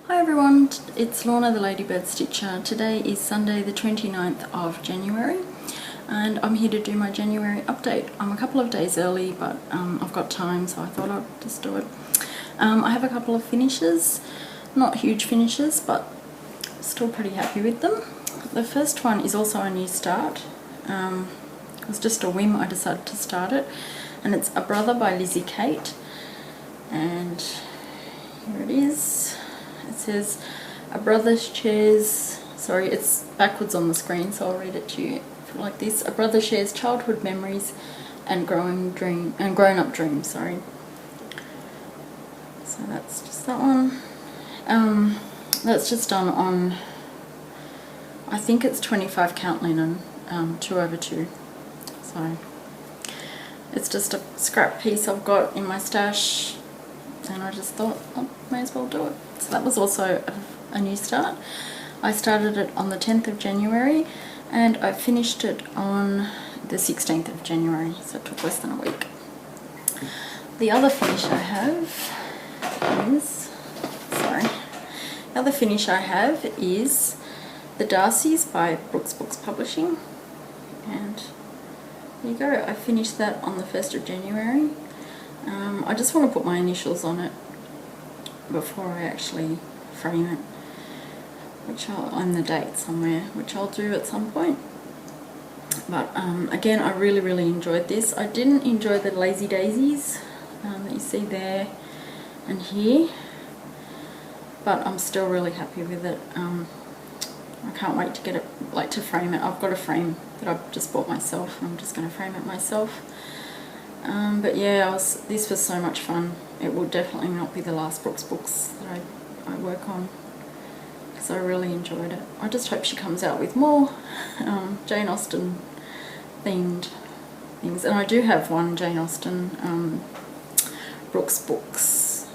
Hi everyone, it's Lorna the Ladybird Stitcher. Today is Sunday the 29th of January and I'm here to do my January update. I'm a couple of days early but I've got time, so I thought I'd just do it. I have a couple of finishes, not huge finishes but still pretty happy with them. The first one is also a new start. It was just a whim, I decided to start it, and it's A Brother by Lizzie Kate, and here it is. It says, a brother shares, sorry it's backwards on the screen so I'll read it to you like this. A brother shares childhood memories and grown up dreams, sorry. So that's just that one. That's just done on, I think it's 25 count linen, 2/2. So it's just a scrap piece I've got in my stash and I just thought I may as well do it. So that was also a new start. I started it on the 10th of January and I finished it on the 16th of January, so it took less than a week. The other finish I have is, the other finish I have is The Darcys by Brooks Books Publishing, and there you go. I finished that on the 1st of January. I just want to put my initials on it before I actually frame it, which on the date somewhere, which I'll do at some point. But again, I really enjoyed this. I didn't enjoy the lazy daisies that you see there and here, but I'm still really happy with it. I can't wait to get it, like to frame it. I've got a frame that I've just bought myself and I'm just going to frame it myself. But yeah, this was so much fun. It will definitely not be the last Brooks books that I work on, because I really enjoyed it. I just hope she comes out with more Jane Austen themed things. And I do have one Jane Austen Brooks books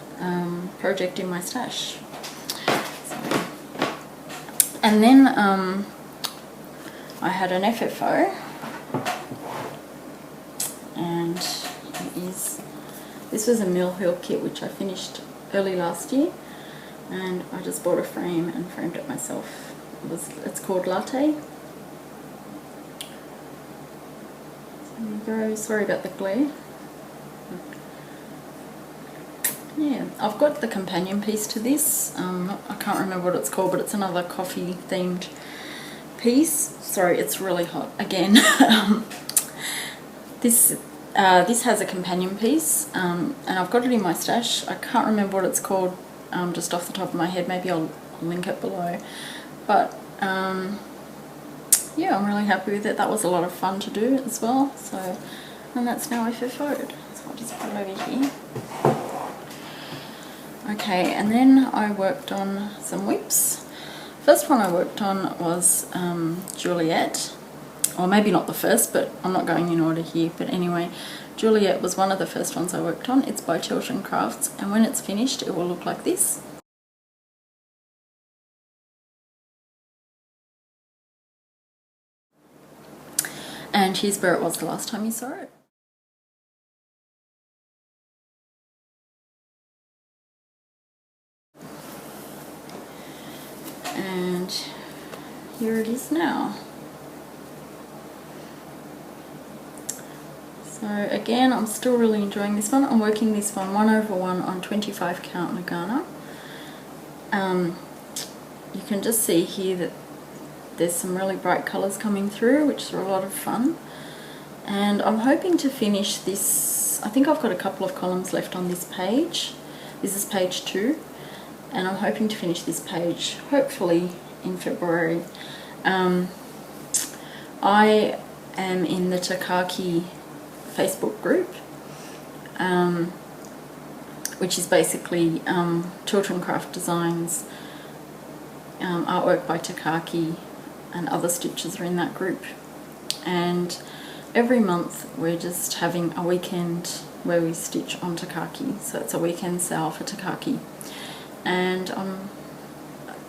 project in my stash. And then I had an FFO, and this was a Mill Hill kit which I finished early last year, and I just bought a frame and framed it myself. It's called Latte. So there you go, sorry about the glare. Yeah, I've got the companion piece to this. I can't remember what it's called, but it's another coffee themed piece. Sorry, it's really hot again. This has a companion piece, and I've got it in my stash. I can't remember what it's called just off the top of my head. Maybe I'll link it below. But yeah, I'm really happy with it. That was a lot of fun to do as well. So, and that's now FFO'd. So I'll just put it over here. Okay, and then I worked on some whips. First one I worked on was Juliet, or maybe not the first, but I'm not going in order here, but anyway, Juliet was one of the first ones I worked on. It's by Chiltern Crafts, and when it's finished it will look like this. And here's where it was the last time you saw it. And here it is now. So again, I'm still really enjoying this one. I'm working this one 1/1 on 25 count Nagana. You can just see here that there's some really bright colours coming through, which are a lot of fun. And I'm hoping to finish this. I think I've got a couple of columns left on this page. This is page 2. And I'm hoping to finish this page hopefully in February. I am in the Takaki Facebook group, which is basically Children Craft Designs, artwork by Takaki, and other stitchers are in that group. And every month we're just having a weekend where we stitch on Takaki, so it's a weekend sale for Takaki. And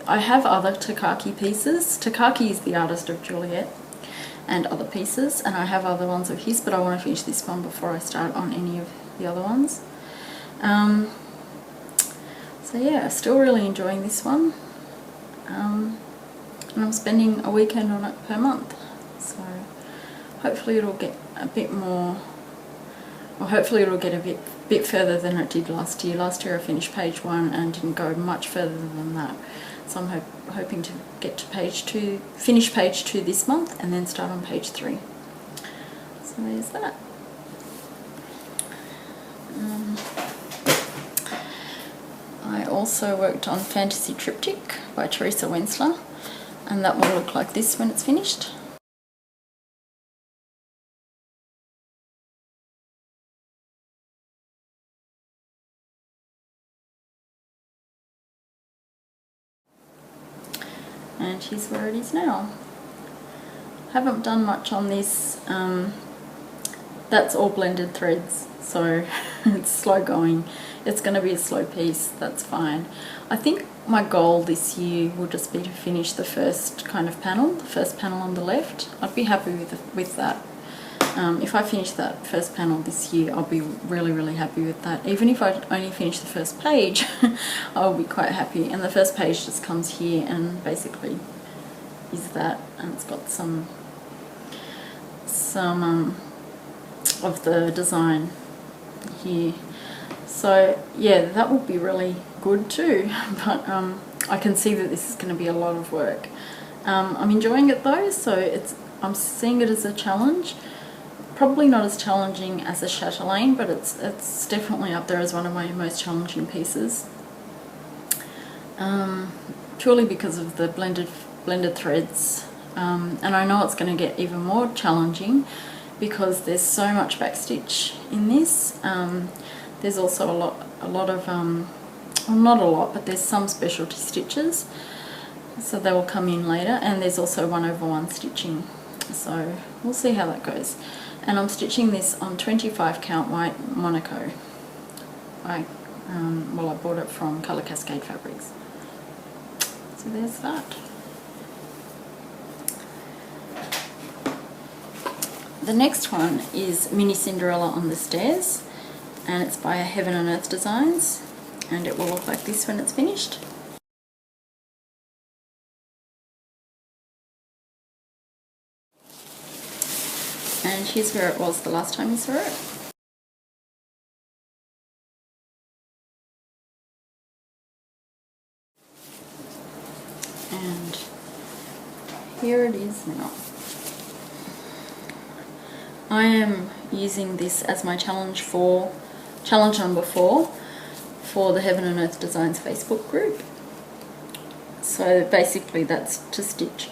I have other Takaki pieces. Takaki is the artist of Juliet and other pieces, and I have other ones of his, but I want to finish this one before I start on any of the other ones. So So yeah, still really enjoying this one. And I'm spending a weekend on it per month. So hopefully it'll get a bit more, or hopefully it'll get a bit further than it did last year. Last year I finished page 1 and didn't go much further than that. So I'm hoping to get to page 2, finish page 2 this month and then start on page 3. So there's that. I also worked on Fantasy Triptic by Teresa Wensler, and that will look like this when it's finished. And here's where it is now. Haven't done much on this. That's all blended threads, so it's slow going. It's going to be a slow piece, that's fine. I think my goal this year will just be to finish the first kind of panel, the first panel on the left. I'd be happy with that. If I finish that first panel this year, I'll be really happy with that. Even if I only finish the first page, I'll be quite happy. And the first page just comes here and basically is that, and it's got some of the design here. So yeah, that will be really good too, but I can see that this is going to be a lot of work. I'm enjoying it though, so I'm seeing it as a challenge. Probably not as challenging as a chatelaine, but it's definitely up there as one of my most challenging pieces. Purely because of the blended threads, and I know it's going to get even more challenging because there's so much backstitch in this. There's also a lot of well, not a lot, but there's some specialty stitches, so they will come in later, and there's also 1/1 stitching, so we'll see how that goes. And I'm stitching this on 25 count white Monaco. I bought it from Colour Cascade Fabrics. So there's that. The next one is Mini Cinderella on the Stairs, and it's by Heaven and Earth Designs, and it will look like this when it's finished. And here's where it was the last time you saw it. And here it is now. I am using this as my challenge number 4 for the Heaven and Earth Designs Facebook group. So basically that's to stitch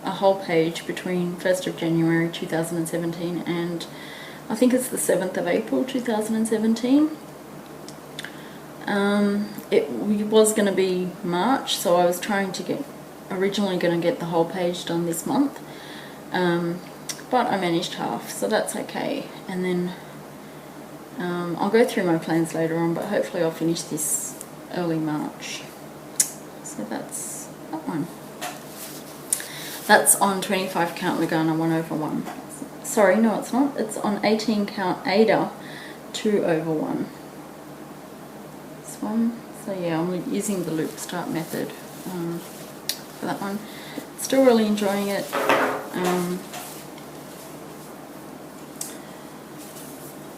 a whole page between 1st of January 2017 and I think it's the 7th of April 2017. It was going to be March, so I was originally going to get the whole page done this month. But I managed half, so that's okay. And then I'll go through my plans later on, but hopefully I'll finish this early March. So that's that one. That's on 25 count Lugana 1/1. Sorry, no it's not. It's on 18 count Ada 2/1. This one. So yeah, I'm using the loop start method for that one. Still really enjoying it.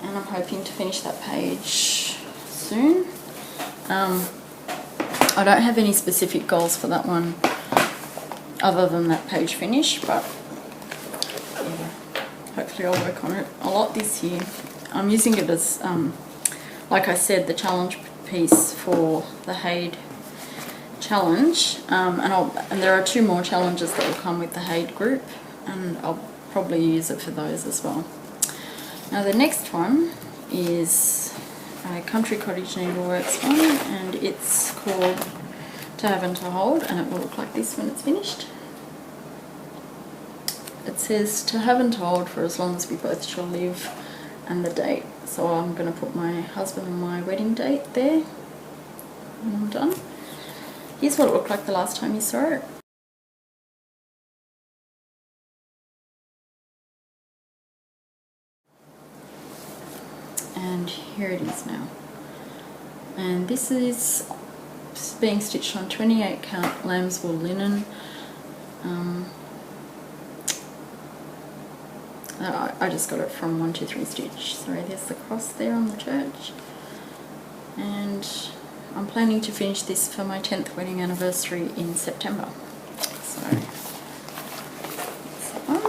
And I'm hoping to finish that page soon. I don't have any specific goals for that one other than that page finish, but yeah, hopefully I'll work on it a lot this year. I'm using it as, like I said, the challenge piece for the Haid challenge, and there are 2 more challenges that will come with the Haid group, and I'll probably use it for those as well. Now the next one is a Country Cottage Needleworks one, and it's called To Have and to Hold, and it will look like this when it's finished. It says to have and to hold for as long as we both shall live, and the date. So I'm going to put my husband and my wedding date there when I'm done. Here's what it looked like the last time you saw it. And here it is now. And this is being stitched on 28 count lamb's wool linen. I just got it from 123 Stitch. Sorry, there's the cross there on the church. And I'm planning to finish this for my 10th wedding anniversary in September. So that's that one.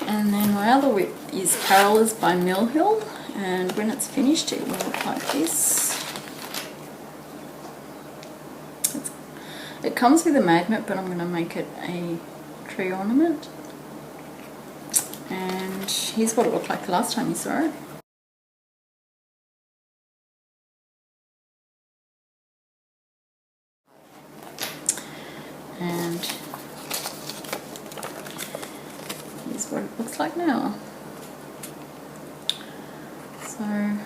And then my other whip is Carolers by Mill Hill, and when it's finished it will look like this. It comes with a magnet, but I'm going to make it a tree ornament. And here's what it looked like the last time you saw it. And here's what it looks like now. So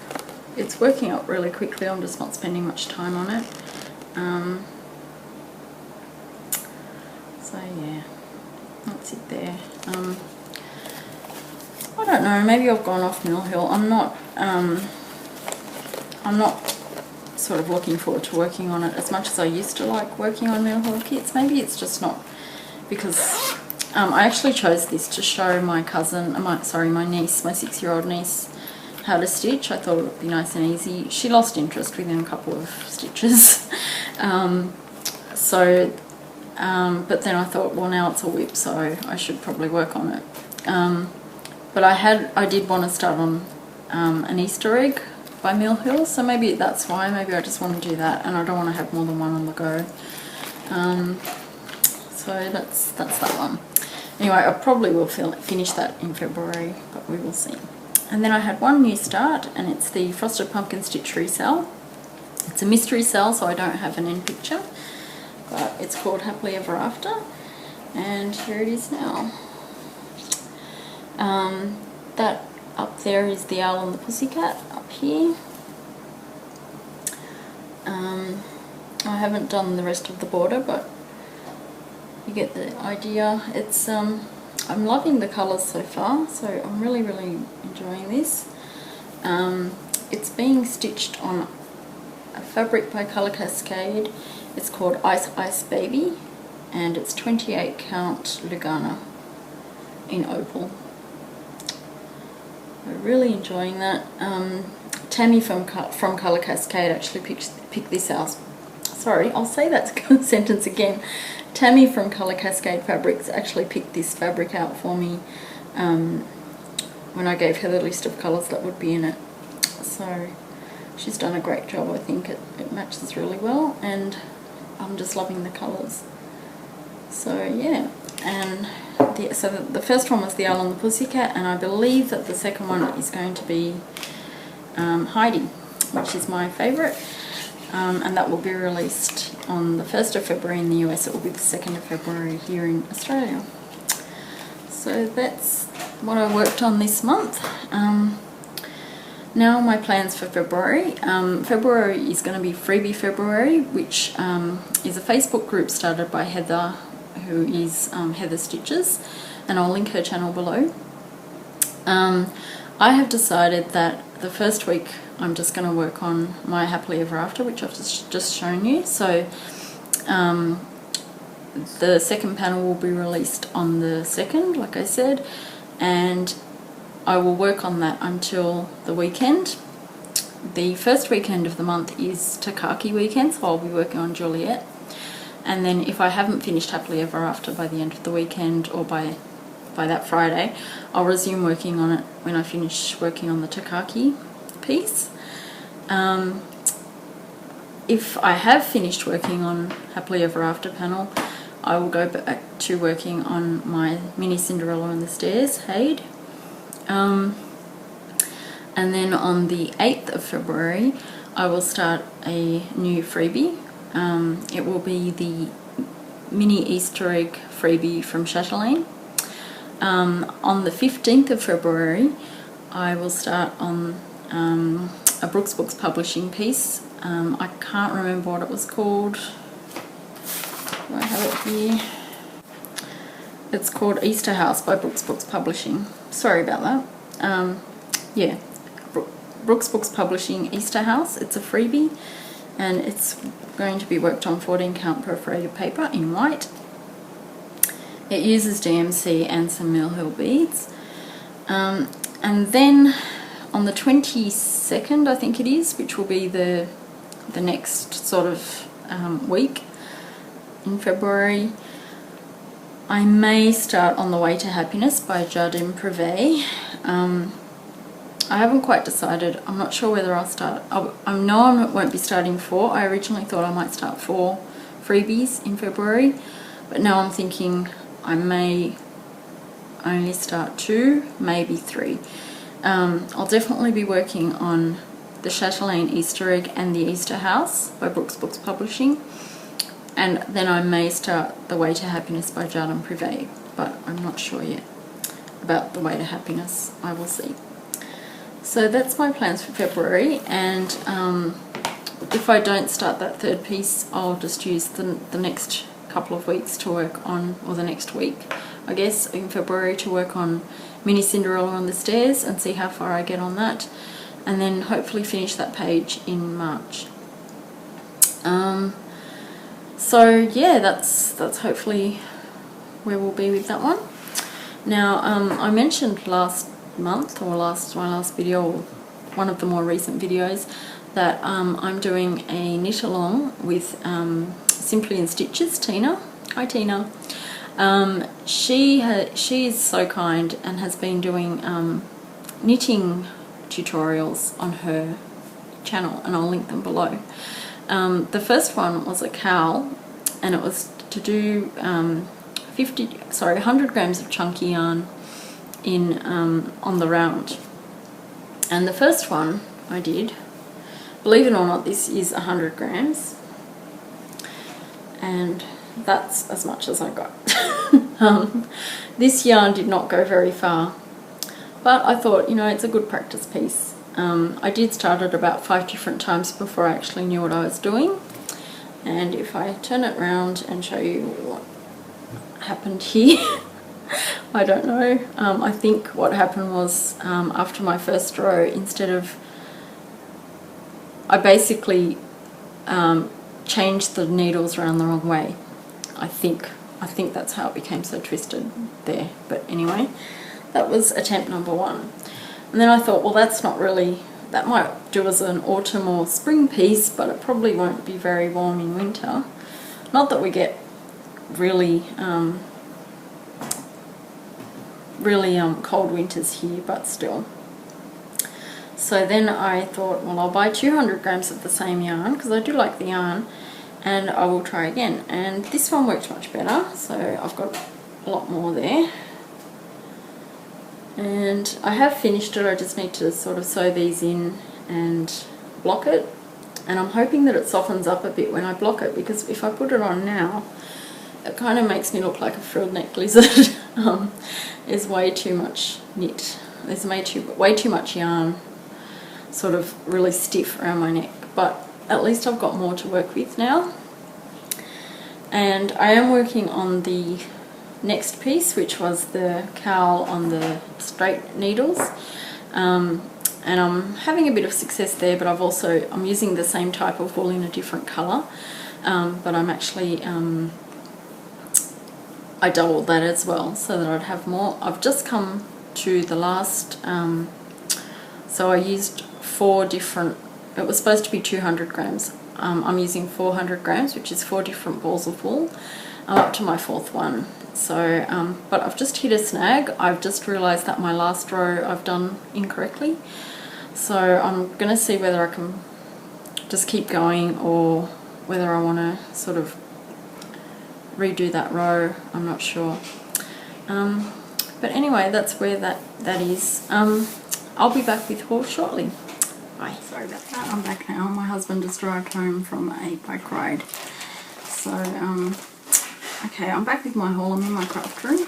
it's working out really quickly, I'm just not spending much time on it. So yeah, that's it there. I don't know, maybe I've gone off Mill Hill. I'm not sort of looking forward to working on it as much as I used to like working on Mill Hill kits. Maybe it's just not because I actually chose this to show my cousin, my niece, my 6-year-old niece, how to stitch. I thought it would be nice and easy. She lost interest within a couple of stitches. But then I thought, well, now it's a whip, so I should probably work on it. But I did want to start on an Easter egg by Mill Hill, so maybe that's why. Maybe I just want to do that, and I don't want to have more than one on the go. So that's that one. Anyway, I probably will finish that in February, but we will see. And then I had one new start, and it's the Frosted Pumpkin Stitch resale. It's a mystery sale, so I don't have an end picture, but it's called Happily Ever After, and here it is now. That up there is the Owl and the Pussycat up here. I haven't done the rest of the border, but you get the idea. It's I'm loving the colours so far, so I'm really enjoying this. It's being stitched on a fabric by Colour Cascade. It's called Ice Ice Baby, and it's 28 count Lugana in opal. We're really enjoying that. Tammy from Colour Cascade actually picked this out. Sorry, I'll say that sentence again. Tammy from Colour Cascade Fabrics actually picked this fabric out for me when I gave her the list of colours that would be in it. So she's done a great job. I think it matches really well, and I'm just loving the colours. So yeah, and the first one was the Owl and the Pussycat, and I believe that the second one is going to be Heidi, which is my favourite, and that will be released on the 1st of February in the US. It will be the 2nd of February here in Australia. So that's what I worked on this month. Now my plans for February. February is going to be Freebie February, which is a Facebook group started by Heather, who is Heather Stitchers, and I'll link her channel below. I have decided that the first week I'm just going to work on my Happily Ever After, which I've just shown you. So the second panel will be released on the 2nd, like I said, and I will work on that until the weekend. The first weekend of the month is Takaki weekend, so I'll be working on Juliet. And then if I haven't finished Happily Ever After by the end of the weekend, or by that Friday, I'll resume working on it when I finish working on the Takaki piece. If I have finished working on Happily Ever After panel, I will go back to working on my mini Cinderella on the Stairs, Haid. And then on the 8th of February, I will start a new freebie. It will be the mini Easter egg freebie from Chatelaine. On the 15th of February, I will start on a Brooks Books publishing piece. I can't remember what it was called. Do I have it here? It's called Easter House by Brooks Books Publishing. Sorry about that. Yeah, Brooks Books Publishing Easter House. It's a freebie, and it's going to be worked on 14 count perforated paper in white. It uses DMC and some Mill Hill beads. And then on the 22nd, I think it is, which will be the next sort of week in February, I may start on The Way to Happiness by Jardin Privé. I haven't quite decided. I'm not sure whether I'll start. I know I won't be starting 4. I originally thought I might start 4 freebies in February, but now I'm thinking I may only start 2, maybe 3. I'll definitely be working on the Chatelaine Easter Egg and the Easter House by Brooks Books Publishing, and then I may start The Way to Happiness by Jardin Privé, but I'm not sure yet about The Way to Happiness. I will see. So that's my plans for February, and if I don't start that 3rd piece, I'll just use the next couple of weeks to work on, or the next week, I guess, in February, to work on Mini Cinderella on the Stairs and see how far I get on that, and then hopefully finish that page in March. So yeah, that's hopefully where we'll be with that one. Now, I mentioned last month, or my last video, or one of the more recent videos, that I'm doing a knit along with Simply in Stitches, Tina. Hi Tina. She is so kind and has been doing knitting tutorials on her channel, and I'll link them below. The first one was a cowl, and it was to do 100 grams of chunky yarn in on the round. And the first one I did, believe it or not, this is 100 grams, and that's as much as I got. This yarn did not go very far, but I thought, you know, it's a good practice piece. I did start it about 5 different times before I actually knew what I was doing, and if I turn it around and show you what happened here, I don't know. I think what happened was, after my first row, instead of, I basically changed the needles around the wrong way. I think that's how it became so twisted there. But anyway, that was attempt number 1. And then I thought, well, that's not really, that might do as an autumn or spring piece, but it probably won't be very warm in winter. Not that we get really cold winters here, but still. So then I thought, well, I'll buy 200 grams of the same yarn, because I do like the yarn, and I will try again. And this one worked much better, so I've got a lot more there. And I have finished it. I just need to sort of sew these in and block it, and I'm hoping that it softens up a bit when I block it, because if I put it on now, it kind of makes me look like a frilled neck lizard. There's way too much knit. There's way too much yarn, sort of really stiff around my neck. But at least I've got more to work with now. And I am working on the next piece, which was the cowl on the straight needles. And I'm having a bit of success there, but I'm using the same type of wool in a different colour. But I'm actually, I doubled that as well so that I'd have more. I've just come to the last, so I used 4 different, it was supposed to be 200 grams. I'm using 400 grams, which is 4 different balls of wool. I'm up to my 4th one. So, but I've just hit a snag. I've just realised that my last row I've done incorrectly. So I'm going to see whether I can just keep going, or whether I want to sort of redo that row. I'm not sure. But anyway, that's where that is. I'll be back with haul shortly. Bye. Sorry about that. I'm back now. My husband just arrived home from a bike ride. So, okay, I'm back with my haul. I'm in my craft room.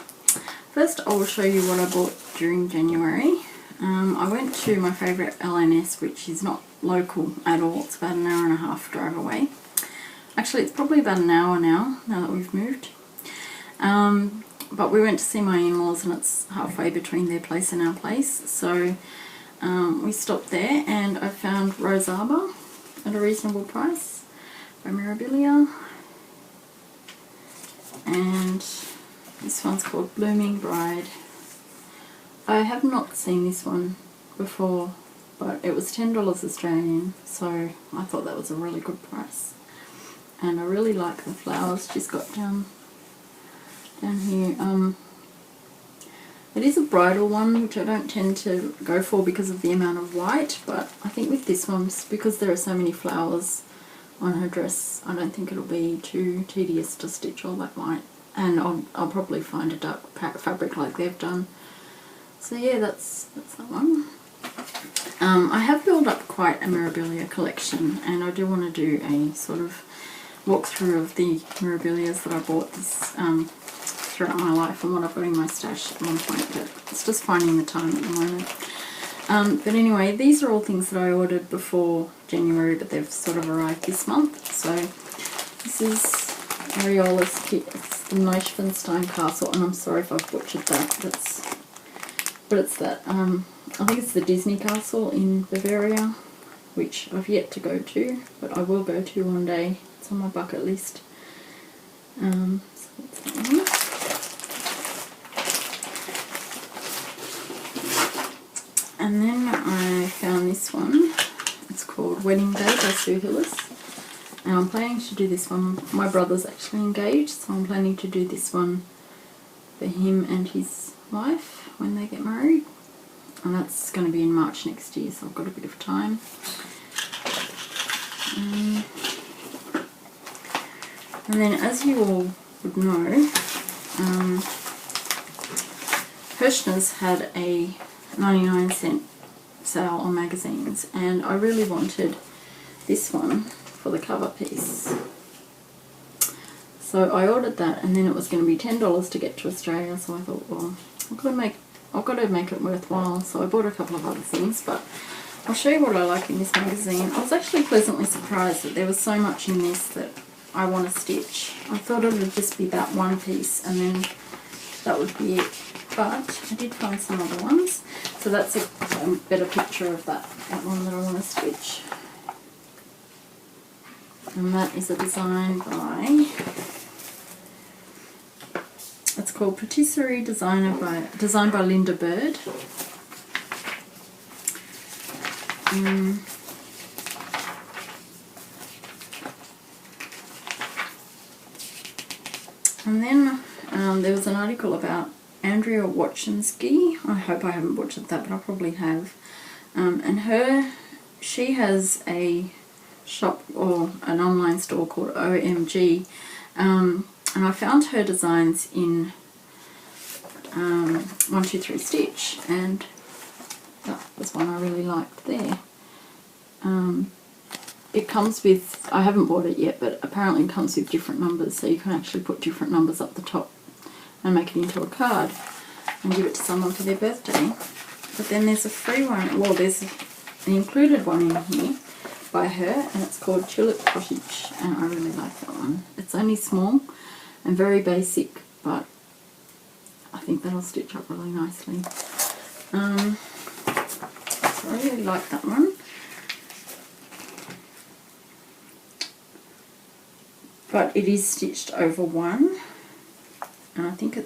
First, I will show you what I bought during January. I went to my favourite LNS, which is not local at all. It's about an hour and a half drive away. Actually, it's probably about an hour now that we've moved. But we went to see my in-laws, and it's halfway between their place and our place. So we stopped there and I found Rose Arbor at a reasonable price by Mirabilia. And this one's called Blooming Bride. I have not seen this one before, but it was $10 Australian, so I thought that was a really good price. And I really like the flowers she's got down here. It is a bridal one, which I don't tend to go for because of the amount of white, but I think with this one, because there are so many flowers on her dress, I don't think it'll be too tedious to stitch all that white. And I'll probably find a dark fabric like they've done. So yeah, that's that one. I have built up quite a Mirabilia collection, and I do want to do a sort of walkthrough of the Mirabilias that I bought this throughout my life and what I've got in my stash at one point, but it's just finding the time at the moment. But anyway, these are all things that I ordered before January, but they've sort of arrived this month. So this is Ariola's kit. It's the Neuschwanstein Castle, and I'm sorry if I've butchered that. But it's that, I think it's the Disney Castle in Bavaria, which I've yet to go to, but I will go to one day. It's on my bucket list. So that's that one. And then I found this one. It's called Wedding Day by Sue Hillis. And I'm planning to do this one. My brother's actually engaged, so I'm planning to do this one for him and his wife when they get married. And that's going to be in March next year, so I've got a bit of time. And then, as you all would know, Hirschner's had a 99-cent sale on magazines, and I really wanted this one for the cover piece. So I ordered that, and then it was going to be $10 to get to Australia, so I thought, well, I've got to make it worthwhile. So I bought a couple of other things, but I'll show you what I like in this magazine. I was actually pleasantly surprised that there was so much in this that I want to stitch. I thought it would just be that one piece and then that would be it. But I did find some other ones. So that's a better picture of that one that I want to stitch. And that is a design by, it's called Patisserie designed by Linda Bird. And then there was an article about Andrea Wachinski. I hope I haven't butchered that, but I probably have. And she has a shop or an online store called OMG. And I found her designs in 123 Stitch, and that was one I really liked there. It comes with, I haven't bought it yet, but apparently it comes with different numbers, so you can actually put different numbers up the top and make it into a card and give it to someone for their birthday. But then there's a free one, well, there's an included one in here by her, and it's called Tulip Cottage, and I really like that one. It's only small and very basic, but I think that'll stitch up really nicely. So I really like that one. But it is stitched over one, and I think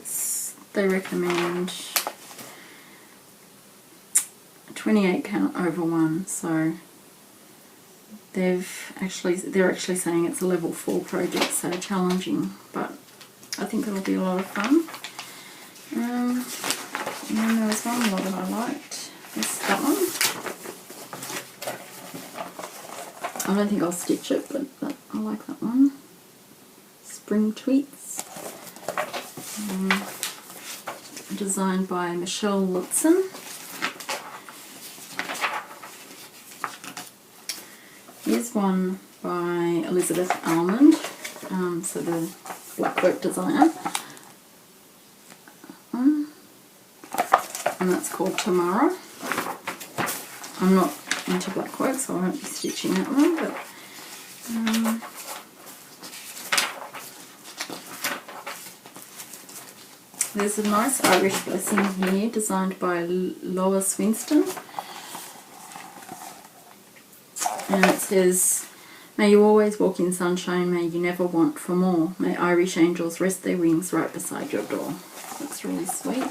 they recommend 28 count over one, so they're actually saying it's a level 4 project, so challenging, but I think it'll be a lot of fun. And then there was one more that I liked. It's that one. I don't think I'll stitch it, but I like that one. Spring Tweets. Designed by Michelle Lutzen. Here's one by Elizabeth Almond, so the blackwork designer. And that's called Tamara. I'm not into blackwork, so I won't be stitching that one, but there's a nice Irish blessing here designed by Lois Winston. And it says, may you always walk in sunshine, may you never want for more. May Irish angels rest their wings right beside your door. That's really sweet.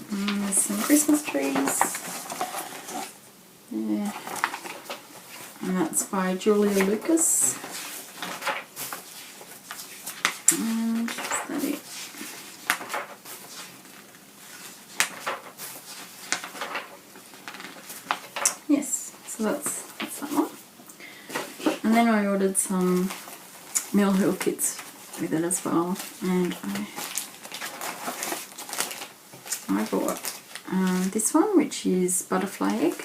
And there's some Christmas trees. Yeah. And that's by Julia Lucas. And is that it? Yes, so that's that one. And then I ordered some Mill Hill kits with it as well, and I bought this one, which is Butterfly Egg,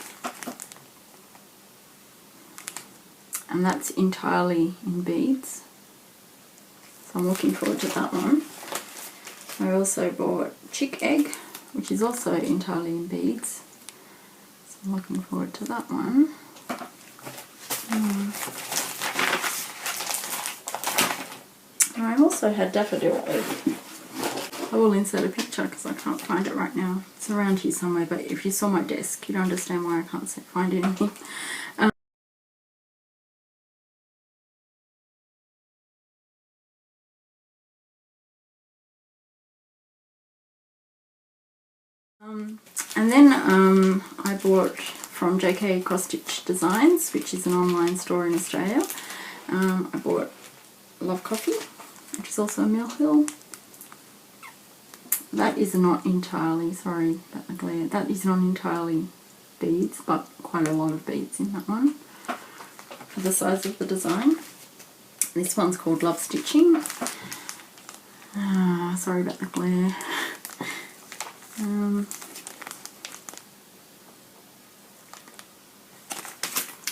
and that's entirely in beads, so I'm looking forward to that one. I also bought Chick Egg, which is also entirely in beads, so I'm looking forward to that one. I also had Daffodil Egg. I will insert a picture because I can't find it right now. It's around here somewhere, but if you saw my desk, you'd understand why I can't find anything. And then I bought from JK Stitch Designs, which is an online store in Australia. I bought Love Coffee, which is also a Mill Hill. That is not entirely, sorry about the glare, that is not entirely beads, but quite a lot of beads in that one for the size of the design. This one's called Love Stitching. Sorry about the glare.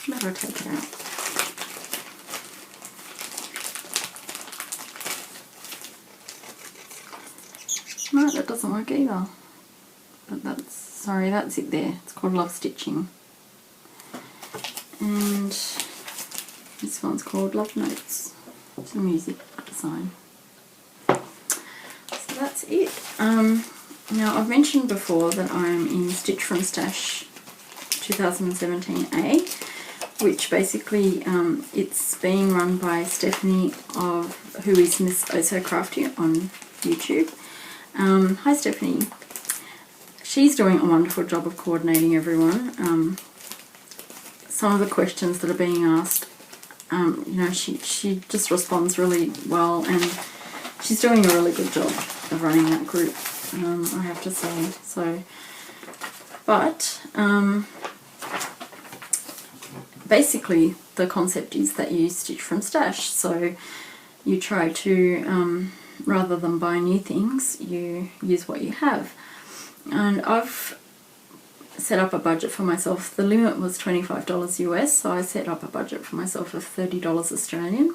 Better take it out. No, that doesn't work either. But that's, sorry, that's it there. It's called Love Stitching. And this one's called Love Notes. It's a music design. So that's it. Now, I've mentioned before that I'm in Stitch from Stash 2017A, which basically it's being run by Stephanie, who is Miss OhSewCrafty on YouTube. Hi Stephanie. She's doing a wonderful job of coordinating everyone. Some of the questions that are being asked, you know, she just responds really well, and she's doing a really good job of running that group, I have to say. So, but basically the concept is that you stitch from stash, so you try to rather than buy new things, you use what you have. And I've set up a budget for myself. The limit was $25 US, so I set up a budget for myself of $30 Australian.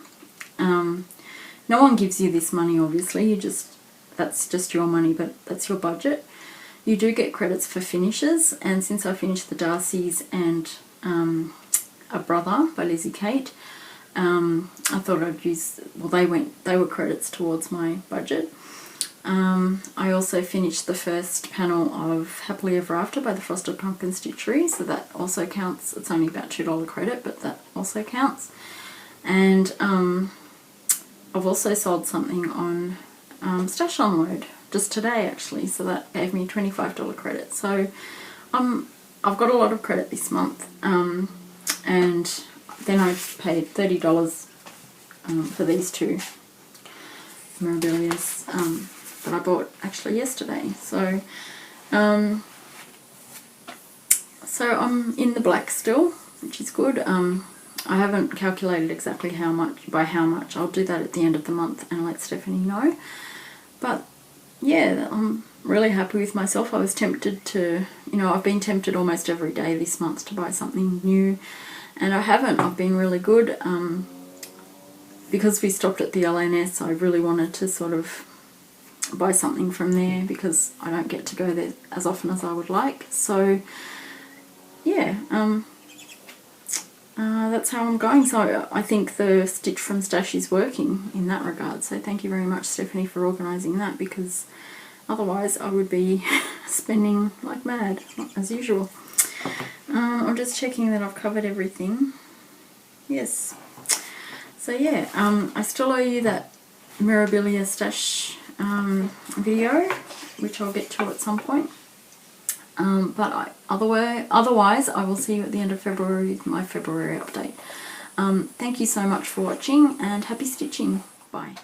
No one gives you this money, obviously. That's just your money, but that's your budget. You do get credits for finishes, and since I finished the Darcy's and A Brother by Lizzie Kate, I thought I'd use, well, they were credits towards my budget. I also finished the first panel of Happily Ever After by the Frosted Pumpkin Stitchery, so that also counts. It's only about $2 credit, but that also counts. And I've also sold something on Stash Unload just today actually, so that gave me $25 credit. So I've got a lot of credit this month, and then I've paid $30 for these two Mirabilias that I bought actually yesterday. So I'm in the black still, which is good. I haven't calculated exactly how much. I'll do that at the end of the month and let Stephanie know. But yeah, I'm really happy with myself. I was tempted to, I've been tempted almost every day this month to buy something new, and I haven't. I've been really good. Because we stopped at the LNS, I really wanted to sort of buy something from there because I don't get to go there as often as I would like. So yeah, that's how I'm going. So I think the Stitch from Stash is working in that regard. So thank you very much, Stephanie, for organising that, because Otherwise I would be spending like mad, as usual. I'm just checking that I've covered everything. Yes. So yeah, I still owe you that Mirabilia stash video, which I'll get to at some point. But otherwise I will see you at the end of February with my February update. Thank you so much for watching, and happy stitching. Bye.